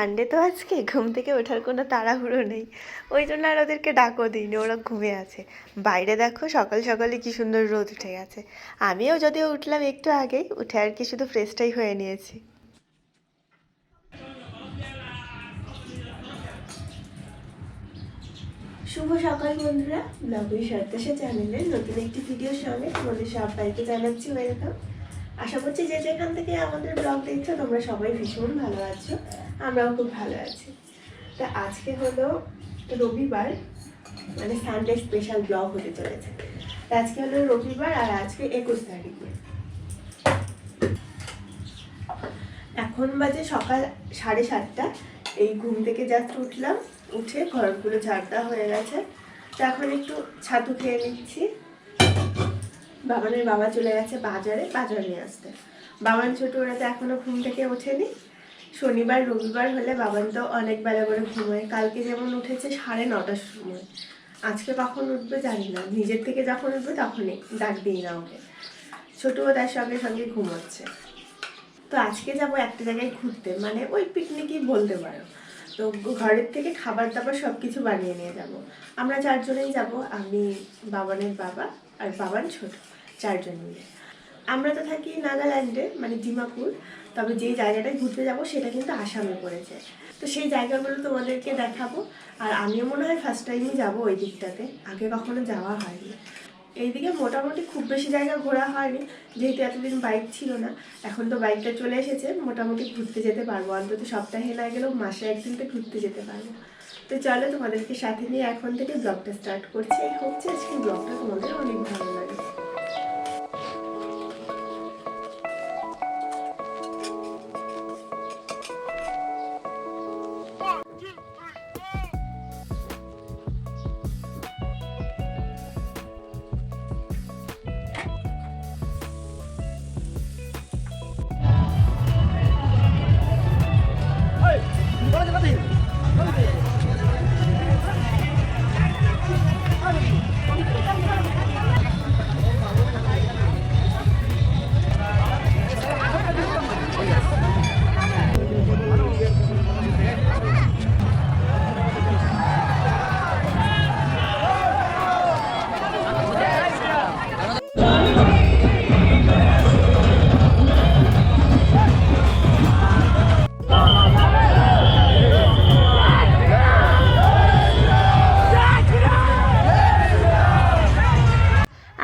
Sunday তো আজকে ঘুম থেকে ওঠার কোনো তাড়াহুড়ো নেই, ওই জন্য আর ওদেরকে ডাকও দিইনি, ওরা ঘুমিয়ে আছে। বাইরে দেখো সকাল সকালে কি সুন্দর রোদ উঠে গেছে। আমিও যদিও উঠলাম একটু আগেই, উঠে আর কি শুধু ফ্রেশটাই হয়ে নিয়েছি। শুভ সকাল বন্ধুরা, ব্লগের সর্দাসা চ্যানেলের নতুন একটি ভিডিওর সঙ্গে তোমাদের সবাইকে জানাচ্ছি ওয়েলকাম। আশা করছি যে যেখান থেকে আমাদের ব্লগ দেখছো তোমরা সবাই ভীষণ ভালো আছো, আমরাও খুব ভালো আছি। তা আজকে হলো রবিবার, মানে সানডে স্পেশাল ব্লগ হতে চলেছে। আজকে হলো রবিবার আর আজকে 21 তারিখে। এখন বাজে সকাল 7:30। এই ঘুম থেকে জাস্ট উঠলাম, উঠে ঘরগুলো ঝাড় দেওয়া হয়ে গেছে। তো এখন একটু ছাতু খেয়ে নিচ্ছি। বাবানের বাবা চলে গেছে বাজারে বাজার নিয়ে আসতে। বাবান ছোট, ওরা তো এখনো ঘুম থেকে ওঠেনি। শনিবার রবিবার হলে বাবান তো অনেক বেলা করে ঘুমোয়। কালকে যেমন উঠেছে 9:30টার সময়, আজকে কখন উঠবে জানি না। নিজের থেকে যখন উঠবে তখনই, ডাক দিই না ওকে। ছোটও তার সঙ্গে সঙ্গে ঘুমোচ্ছে। তো আজকে যাব একটা জায়গায় ঘুরতে, মানে ওই পিকনিকই বলতে পারো। তো ঘরের থেকে খাবার দাবার সব কিছু বানিয়ে নিয়ে যাব। আমরা 4 জনেই যাব, আমি, বাবানের বাবা আর বাবান ছোট, 4 জন মিলে। আমরা তো থাকি নাগাল্যান্ডে, মানে ডিমাপুর। তবে যেই জায়গাটায় ঘুরতে যাব সেটা কিন্তু আসামে পড়েছে। তো সেই জায়গাগুলো তোমাদেরকে দেখাবো। আর আমিও মনে হয় ফার্স্ট টাইমই যাবো ওই দিকটাতে, আগে কখনো যাওয়া হয়নি। এইদিকে মোটামুটি খুব বেশি জায়গা ঘোরা হয়নি, যেহেতু এতদিন বাইক ছিল না। এখন তো বাইকটা চলে এসেছে, মোটামুটি ঘুরতে যেতে পারবো। অন্তত সপ্তাহে না গেলেও মাসে একদিন তো ঘুরতে যেতে পারবো। তো চলো তোমাদেরকে সাথে নিয়ে এখন থেকে ব্লগটা স্টার্ট করছি। এই হচ্ছে আজকে ব্লগটা তোমাদের অনেক ভালো লাগে।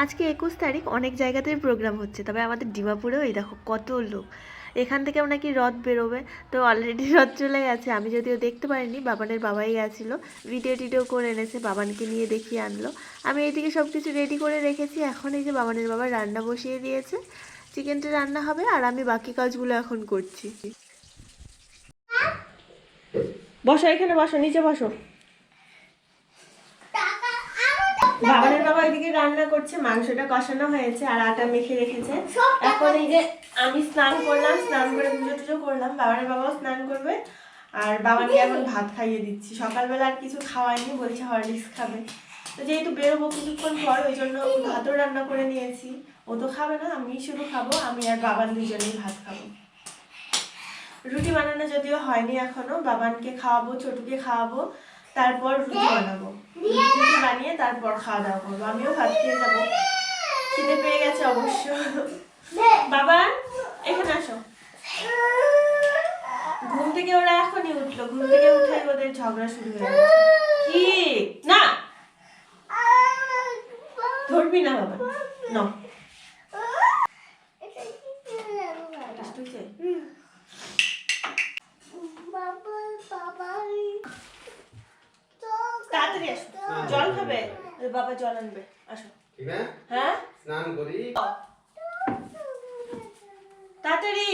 আজকে 21 তারিখ, অনেক জায়গাতেই প্রোগ্রাম হচ্ছে, তবে আমাদের ডিমাপুরেও এই দেখো কত লোক। এখান থেকেও নাকি রথ বেরোবে। তো অলরেডি রথ চলে গেছে, আমি যদিও দেখতে পারিনি, বাবানের বাবাই গেছিলো, ভিডিও টিডিও করে এনেছে, বাবানকে নিয়ে দেখিয়ে আনলো। আমি এইদিকে সব কিছু রেডি করে রেখেছি। এখন এই যে বাবানের বাবা রান্না বসিয়ে দিয়েছে, চিকেনটা রান্না হবে, আর আমি বাকি কাজগুলো এখন করছি। বসো, এখানে বসো, নিচে বসো। বাবানের বাবা এদিকে রান্না করছে, মাংসটা কষানো হয়েছে আর আটা মেখে রেখেছে। এখন এই যে আমি স্নান করলাম, স্নান করে পুজো টুজো করলাম, বাবানের বাবাও স্নান করবে। আর বাবাকে এখন ভাত খাইয়ে দিচ্ছি। সকালবেলা আর কিছু খাওয়াইনি, বলছে হরলিক্স খাবে। তো যেহেতু বেরোবো কিছুক্ষণ পর, ওই জন্য ভাতও রান্না করে নিয়েছি। ও তো খাবে না, আমি শুধু খাবো, আমি আর বাবান দুজনেই ভাত খাবো। রুটি বানানো যদিও হয়নি এখনো, বাবানকে খাওয়াবো, ছোটকে খাওয়াবো, তারপর রুটি বানাবো। রুটি বানিয়ে তারপর খাওয়া দাওয়া করবো। আমিও ভাত খেয়ে যাবো, খিদে পেয়ে গেছে অবশ্য। বাবা এখানে আসো। ঘুম থেকে ওরা এখনই উঠলো, ঘুম থেকে উঠে ওদের ঝগড়া শুরু হয়ে গেছে। কি না ধরবি না বাবা, না তাড়াতাড়ি আসো, জল খাবে, বাবা জল আনবে, আসো। হ্যাঁ স্নান করি তাড়াতাড়ি।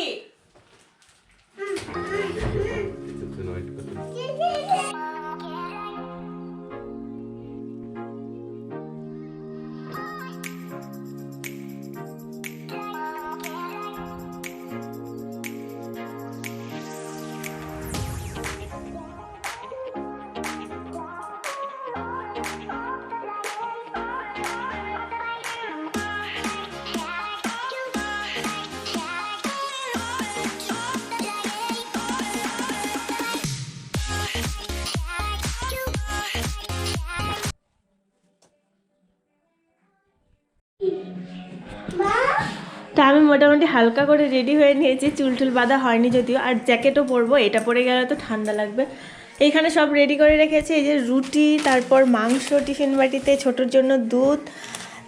তা আমি মোটামুটি হালকা করে রেডি হয়ে নিয়েছি, চুল টুল বাঁধা হয়নি যদিও, আর জ্যাকেটও পরবো, এটা পরে গেলে তো ঠান্ডা লাগবে। এইখানে সব রেডি করে রেখেছি, এই যে রুটি, তারপর মাংস টিফিন বাটিতে, ছোটোর জন্য দুধ,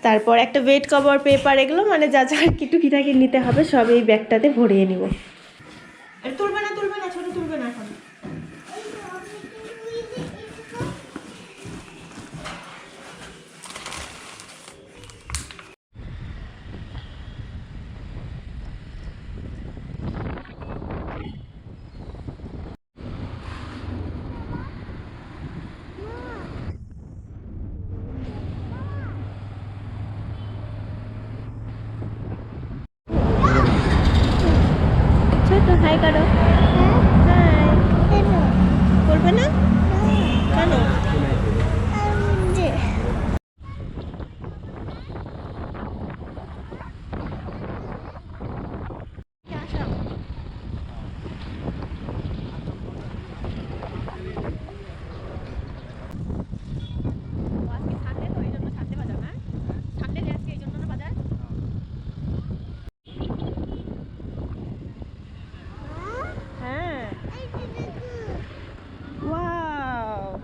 তারপর একটা ওয়েট কভার, পেপার, এগুলো মানে যা যা টুকিটাকি নিতে হবে সব এই ব্যাগটাতে ভরিয়ে নিব। তুলবে না ছোটো তুলবে না এখন। ছোটো হাই করো। হাই। করবে না কেন?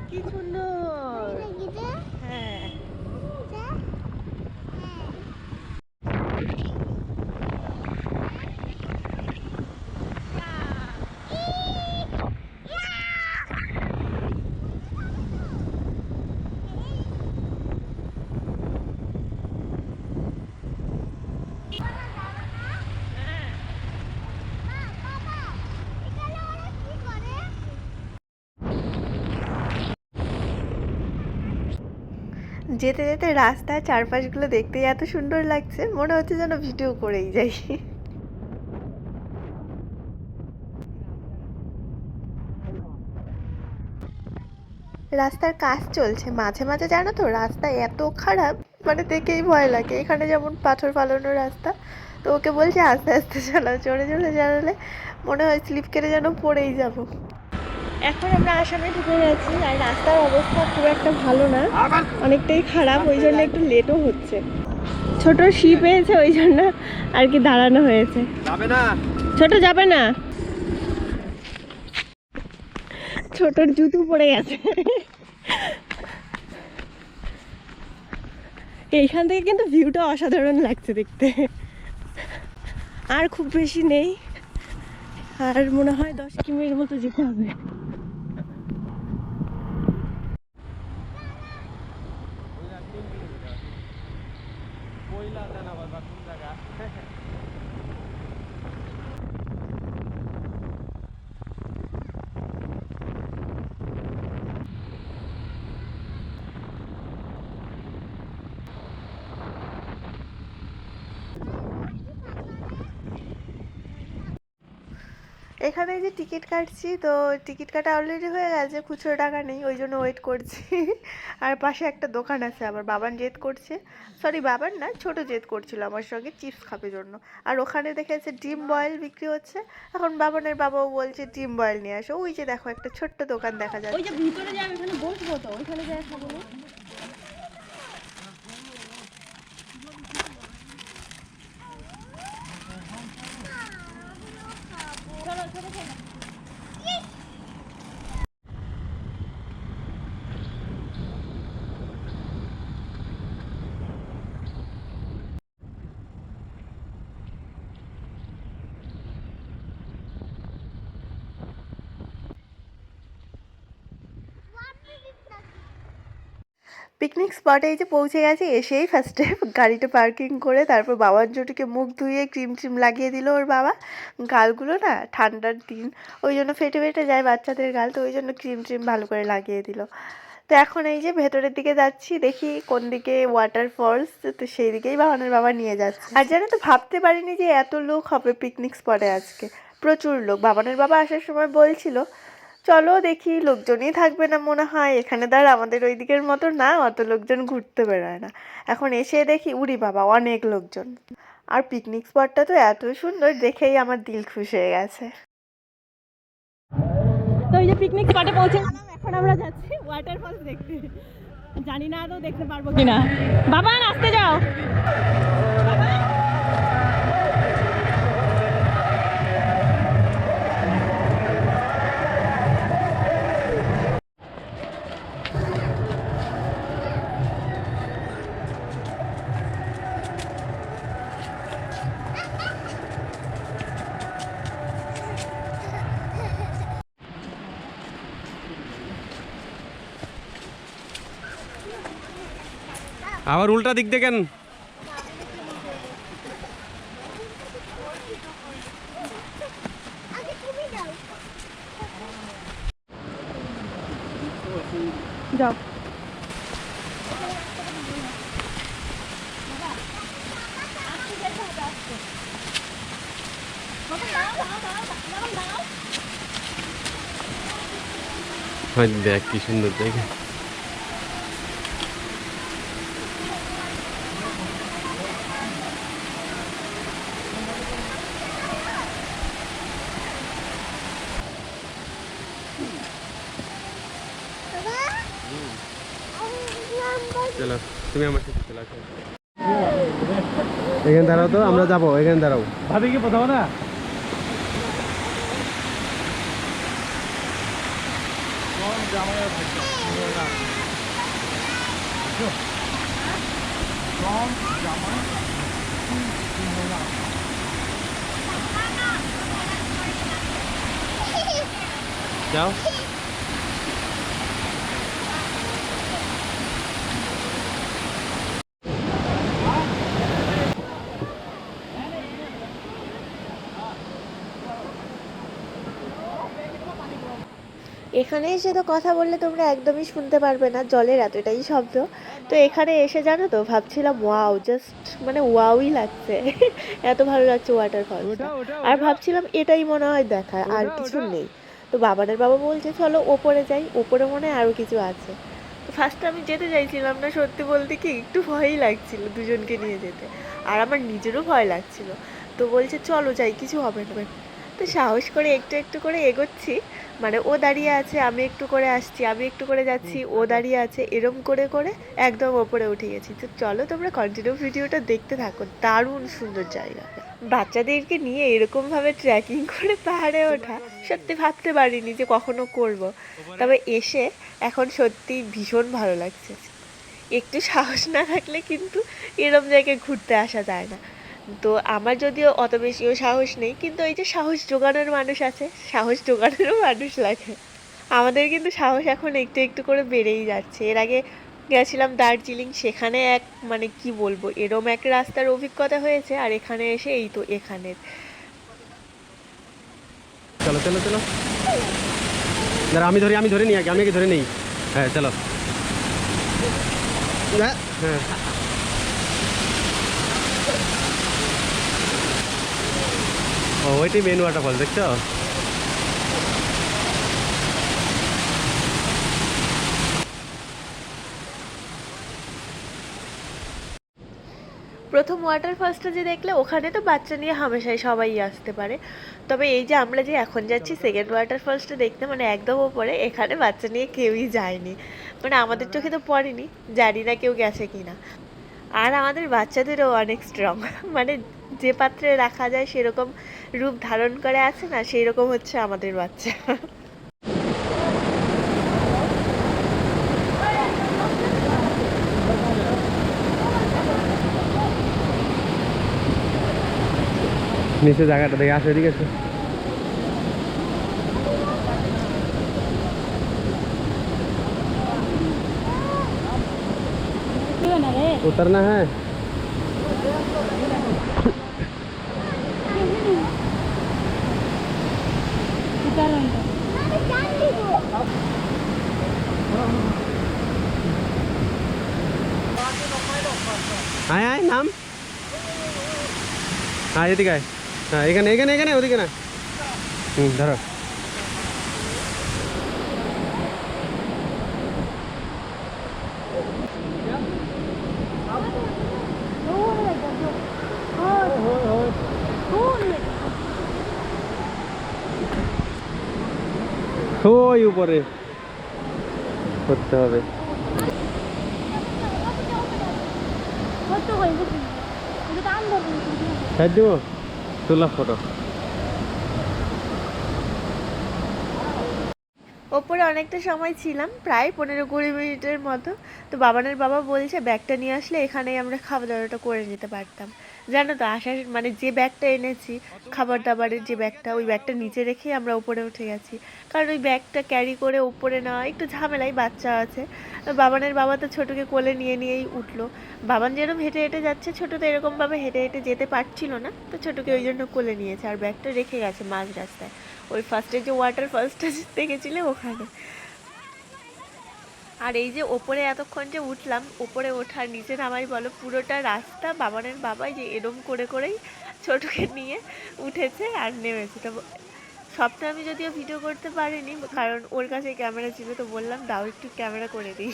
কি সুন্দর। হ্যাঁ যেতে যেতে রাস্তার চারপাশগুলো দেখতে এত সুন্দর লাগছে, মনে হচ্ছে যেন ভিডিও করেই যাই। রাস্তার কাজ চলছে, মাঝে মাঝে জানো তো রাস্তা এত খারাপ, মানে দেখেই ভয় লাগে। এখানে যেমন পাথর ফালানো রাস্তা, তো ওকে বলছে আস্তে আস্তে চালাও, জোরে জোরে চালালে মনে হয় স্লিপ কেটে যেন পড়েই যাব। এখন আমরা আসামে ঢুকে গেছি, আর রাস্তার অবস্থা খুব একটা ভালো না, অনেকটাই খারাপ, ওই জন্য একটু লেটও হচ্ছে। ছোট শিপ পেয়েছে, ওই জন্য আর কি দাঁড়ানো হয়েছে। ছোট যাবে না, ছোটর জুতো পড়ে গেছে। এইখান থেকে কিন্তু ভিউটা অসাধারণ লাগছে দেখতে। আর খুব বেশি নেই, আর মনে হয় 10 কিমির মতো যেতে হবে। এখানে যে টিকিট কাটছি, তো টিকিট কাটা অলরেডি হয়ে গেছে, খুচরো টাকা নেই, ওই জন্য ওয়েট করছি। আর পাশে একটা দোকান আছে, আবার বাবান জেদ করছে, সরি বাবান না, ছোট জেদ করছিল আমার সঙ্গে চিপস খাবে জন্য। আর ওখানে দেখেছে ডিম বয়েল বিক্রি হচ্ছে, এখন বাবানের বাবাও বলছে ডিম বয়েল নিয়ে আসো। ওই যে দেখো একটা ছোট্ট দোকান দেখা যাচ্ছে, ওই যে ভিতরে যাই, ওখানে বসবো, তো ওইখানে যাই খাবো। পিকনিক স্পটে এই যে পৌঁছে গেছে, এসেই ফার্স্টে গাড়িটা পার্কিং করে তারপর বাবার জুটিকে মুখ ধুয়ে ক্রিম ট্রিম লাগিয়ে দিল ওর বাবা। গালগুলো না ঠান্ডার দিন, ওই জন্য ফেটে ফেটে যায় বাচ্চাদের গাল, তো ওই জন্য ক্রিম ট্রিম ভালো করে লাগিয়ে দিল। তো এখন এই যে ভেতরের দিকে যাচ্ছি, দেখি কোন দিকে ওয়াটারফলস, তো সেই দিকেই বাবানের বাবা নিয়ে যাচ্ছে। আর জানো তো ভাবতে পারিনি যে এত লোক হবে পিকনিক স্পটে আজকে, প্রচুর লোক। বাবানের বাবা আসার সময় বলছিল চলো দেখি, লোকজনই থাকবে না মনে হয় এখানে, দাঁড় আমাদের ওই দিকের মতো না, অত লোকজন ঘুরতে বেরোয় না। এখন এসে দেখি উড়ি বাবা অনেক লোকজন, আর পিকনিক স্পটটা তো এত সুন্দর, দেখেই আমার দিল খুশ হয়ে গেছে। তো এই যে পিকনিক স্পটে পৌঁছে গেলাম, এখন আমরা যাচ্ছি ওয়াটারফলস দেখতে। জানি না তো দেখতে পারবো কিনা। বাবা আসতে যাও। আবার উল্টা দিক দেখেন। যাও। দেখ কি সুন্দর জায়গা। চলো তুমি আমার সাথে চলে আসো। এখানে দাঁড়াও তো, আমরা যাবো, এখানে দাঁড়াও। ভাবি কি কোথাও না যাও। এখানে এসে তো কথা বললে তোমরা একদমই শুনতে পারবে না, জলের এতটাই শব্দ। তো এখানে এসে জানো তো ভাবছিলাম ওয়াও, জাস্ট মানে ওয়াওই লাগছে। এত ভালো লাগছে ওয়াটারফলটা। আর ভাবছিলাম এটাই মনে হয় দেখার, আর কিছু নেই। তো বাবানের বাবা বলছে চলো ওপরে যাই, ওপরে মনে হয় আরও কিছু আছে। তো ফার্স্টে আমি যেতে চাইছিলাম না, সত্যি বলতে কি একটু ভয়ই লাগছিল দুজনকে নিয়ে যেতে, আর আমার নিজেরও ভয় লাগছিল। তো বলছে চলো যাই, কিছু হবে না। তো সাহস করে একটু একটু করে এগোচ্ছি, মানে ও দাঁড়িয়ে আছে, আমি একটু করে আসছি, আমি একটু করে যাচ্ছি, ও দাঁড়িয়ে আছে, এরম করে করে একদম ওপরে উঠে গেছি। তো চলো তোমরা কন্টিনিউ ভিডিওটা দেখতে থাকো, দারুণ সুন্দর জায়গা। বাচ্চাদেরকে নিয়ে এরকমভাবে ট্রেকিং করে পাহাড়ে ওঠা সত্যি ভাবতে পারিনি যে কখনো করব। তবে এসে এখন সত্যি ভীষণ ভালো লাগছে। একটু সাহস না থাকলে কিন্তু এরম জায়গায় ঘুরতে আসা যায় না। তো আমার যদিও অত বেশিও সাহস নেই, কিন্তু এই যে সাহস জোগানোর মানুষ আছে, সাহস জোগানোরও মানুষ লাগে। আমাদের কিন্তু সাহস এখন একটু একটু করে বেড়েই যাচ্ছে। এর আগে গেছিলাম দার্জিলিং, সেখানে এক মানে কি বলবো এরম এক রাস্তার অভিজ্ঞতা হয়েছে, আর এখানে এসে এই তো এখানে। চলো চলো চলো, দাঁড়া আমি ধরে নিই আগে, আমি আগে ধরে নিই। হ্যাঁ চলো। হ্যাঁ হ্যাঁ, ও ওইটাই মেন ওয়াটারফল, দেখছো? প্রথম ওয়াটারফলসটা যে দেখলে, ওখানে তো বাচ্চা নিয়ে হামেশাই সবাই আসতে পারে। তবে এই যে আমরা যে এখন যাচ্ছি সেকেন্ড ওয়াটারফলসটা দেখতে, মানে একদম ওপরে, এখানে বাচ্চা নিয়ে কেউই যায়নি। মানে আমাদের চোখে তো পড়েনি, জানি না কেউ গেছে কিনা। আর আমাদের বাচ্চাদেরও অনেক স্ট্রং। মানে যে পাত্রে রাখা যায় সেরকম রূপ ধারণ করে আছে না, সেই রকম হচ্ছে আমাদের বাচ্চা। নিচে জায়গাটা দেখে আসো, এদিকে আসো। उतरना है। আয় আয় নাম, হ্যাঁ এদিকে আয়। হ্যাঁ এখানে এখানে এখানে, ওদিকে না। ধরো। ওই উপরে করতে হবে। হ্যাঁ দিব, তোলা ফটো। ওপরে অনেকটা সময় ছিলাম, প্রায় 15-20 মিনিটের মতো। তো বাবানের বাবা বলছে ব্যাগটা নিয়ে আসলে এখানেই আমরা খাওয়া দাওয়াটা করে নিতে পারতাম। জানো তো আসার মানে যে ব্যাগটা এনেছি খাবার দাবারের যে ব্যাগটা, ওই ব্যাগটা নিচে রেখেই আমরা উপরে উঠে গেছি। কারণ ওই ব্যাগটা ক্যারি করে উপরে নেওয়া একটু ঝামেলাই, বাচ্চা আছে। বাবানের বাবা তো ছোটোকে কোলে নিয়ে নিয়েই উঠলো। বাবান যেরকম হেঁটে হেঁটে যাচ্ছে, ছোটো তো এরকমভাবে হেঁটে হেঁটে যেতে পারছিল না, তো ছোটোকে ওই জন্য কোলে নিয়েছে আর ব্যাগটা রেখে গেছে মাঝ রাস্তায়, ওই ফার্স্টে যে ওয়াটার ফলসটা দেখেছিলে ওখানে। আর এই যে ওপরে এতক্ষণ যে উঠলাম, ওপরে ওঠার নিচে নামাই বলো, পুরোটা রাস্তা বাবানের বাবাই যে এরম করে করেই ছোটকে নিয়ে উঠেছে আর নেমেছে। তো সবটা আমি যদিও ভিডিও করতে পারিনি, কারণ ওর কাছে ক্যামেরা ছিল, তো বললাম দাও একটু ক্যামেরা করে দিই।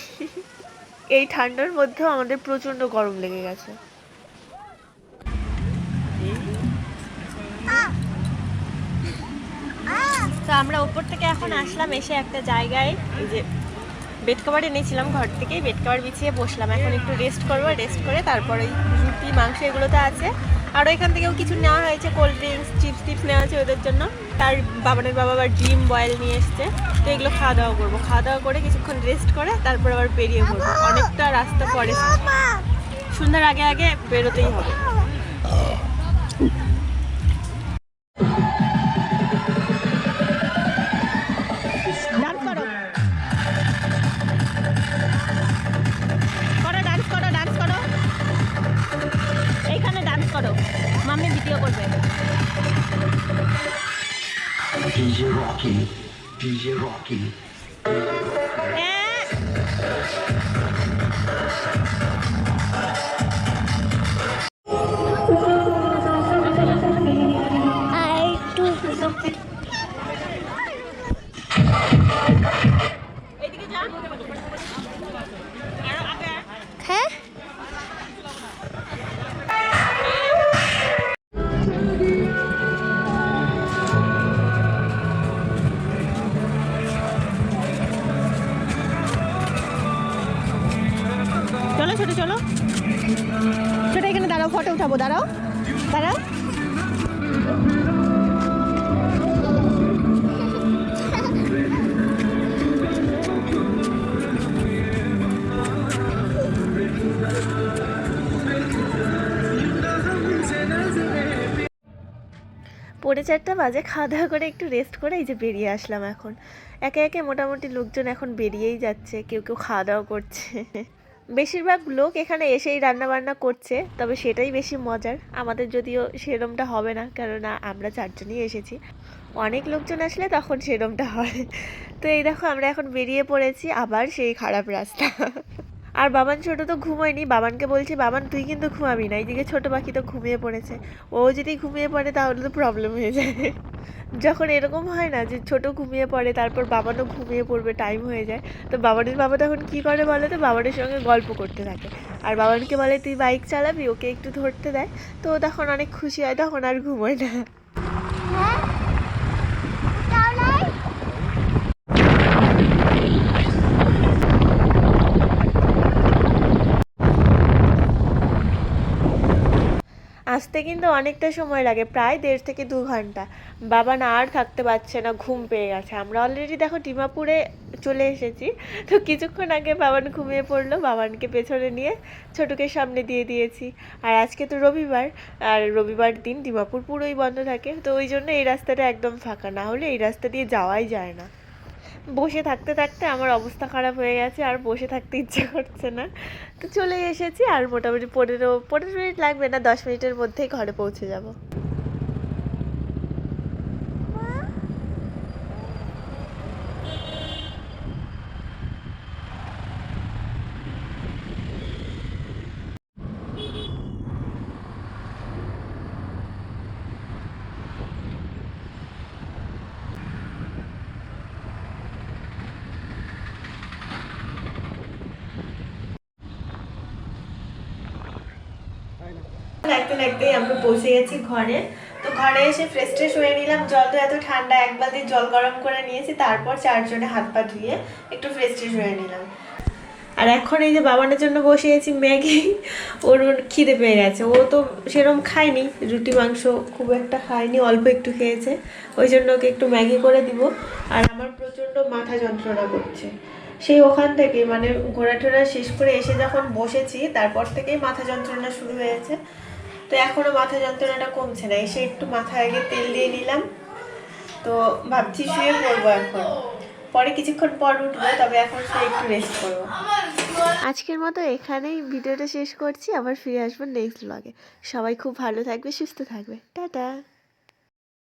এই ঠান্ডার মধ্যেও আমাদের প্রচণ্ড গরম লেগে গেছে। তো আমরা ওপর থেকে এখন আসলাম, এসে একটা জায়গায় এই যে বেড কভার এনেছিলাম ঘর থেকে, বেড কভার বিছিয়ে বসলাম। এখন একটু রেস্ট করবো, রেস্ট করে তারপর ওই রুটি মাংস এগুলো তো আছে, আরও এখান থেকেও কিছু নেওয়া হয়েছে, কোল্ড ড্রিঙ্কস চিপস টিপস নেওয়া আছে ওদের জন্য। তার বাবানের বাবা আবার ডিম বয়েল নিয়ে এসছে, তো এগুলো খাওয়া দাওয়া করবো। খাওয়া দাওয়া করে কিছুক্ষণ রেস্ট করে তারপর আবার বেরিয়ে পড়বো। অনেকটা রাস্তা পরে, সন্ধ্যার আগে আগে বেরোতেই হবে। মাম্মি ভিডিও করবে। DJ Rocky, DJ Rocky. এদিকে যা। হ্যাঁ চলো ছোটো, চলো ছোটো, এখানে দাঁড়াও, ফটো উঠাবো, দাঁড়াও দাঁড়াও। পৌনে 4টা বাজে, খাওয়া দাওয়া করে একটু রেস্ট করে এই যে বেরিয়ে আসলাম। এখন একে একে মোটামুটি লোকজন এখন বেরিয়েই যাচ্ছে, কেউ কেউ খাওয়া দাওয়া করছে। বেশিরভাগ লোক এখানে এসেই রান্না বান্না করছে, তবে সেটাই বেশি মজার। আমাদের যদিও সেরমটা হবে না, কেননা আমরা 4জনই এসেছি। অনেক লোকজন আসলে তখন সেরমটা হয়। তো এই দেখো আমরা এখন বেরিয়ে পড়েছি, আবার সেই খারাপ রাস্তা। আর বাবান ছোট তো ঘুমোয়নি, বাবানকে বলছি বাবান তুই কিন্তু ঘুমাবি না, এইদিকে ছোট পাখি তো ঘুমিয়ে পড়েছে। ও যদি ঘুমিয়ে পড়ে তাহলে তো প্রবলেম হয়ে যায়। যখন এরকম হয় না যে ছোট ঘুমিয়ে পড়ে তারপর বাবানও ঘুমিয়ে পড়বে, টাইম হয়ে যায়, তো বাবানের বাবা তখন কী করে বলে, তো বাবানের সঙ্গে গল্প করতে থাকে। আর বাবানকে বলে তুই বাইক চালাবি, ওকে একটু ধরতে দেয়, তো ও তখন অনেক খুশি হয়, তখন আর ঘুমোয় না। আসতে কিন্তু অনেকটা সময় লাগে, প্রায় 1.5 থেকে 2 ঘন্টা। বাবা না আর থাকতে পারছে না, ঘুম পেয়ে গেছে। আমরা অলরেডি দেখো ডিমাপুরে চলে এসেছি, তো কিছুক্ষণ আগে বাবান ঘুমিয়ে পড়লো, বাবানকে পেছনে নিয়ে ছোটকে সামনে দিয়ে দিয়েছি। আর আজকে তো রবিবার, আর রবিবার দিন ডিমাপুর পুরোই বন্ধ থাকে, তো ওই জন্য এই রাস্তাটা একদম ফাঁকা, না হলে এই রাস্তা দিয়ে যাওয়াই যায় না। বসে থাকতে থাকতে আমার অবস্থা খারাপ হয়ে গেছে, আর বসে থাকতে ইচ্ছে করছে না, তো চলে এসেছি। আর মোটামুটি 15 মিনিট লাগবে না, 10 মিনিটের মধ্যেই ঘরে পৌঁছে যাব। লাগতে লাগতেই আমরা পৌঁছে গেছি ঘরে। তো ঘরে এসে ফ্রেশ ট্রেশ হয়ে নিলাম, জল তো এত ঠান্ডা, এক বালতি জল গরম করে নিয়েছি, তারপর 4 জনে হাত পা ধুয়ে একটু ফ্রেশ ট্রেশ হয়ে নিলাম। আর এখন এই যে বাবানের জন্য বসিয়েছি ম্যাগি, ওর খিদে পেয়ে গেছে, ও তো সেরকম খায়নি, রুটি মাংস খুব একটা খায়নি, অল্প একটু খেয়েছে, ওই জন্য ওকে একটু ম্যাগি করে দিব। আর আমার প্রচণ্ড মাথা যন্ত্রণা করছে সেই ওখান থেকে, মানে ঘোরাটোরা শেষ করে এসে যখন বসেছি তারপর থেকেই মাথা যন্ত্রণা শুরু হয়েছে। তো এখনও মাথা যন্ত্রণাটা কমছে না, এসে একটু মাথায় আগে তেল দিয়ে নিলাম। তো ভাবছি শুয়ে পড়বো এখন, পরে কিছুক্ষণ পর উঠবো, তবে এখন শুয়ে একটু রেস্ট করবো। আজকের মতো এখানেই ভিডিওটা শেষ করছি, আবার ফিরে আসবো নেক্সট ব্লগে। সবাই খুব ভালো থাকবে, সুস্থ থাকবে, টাটা।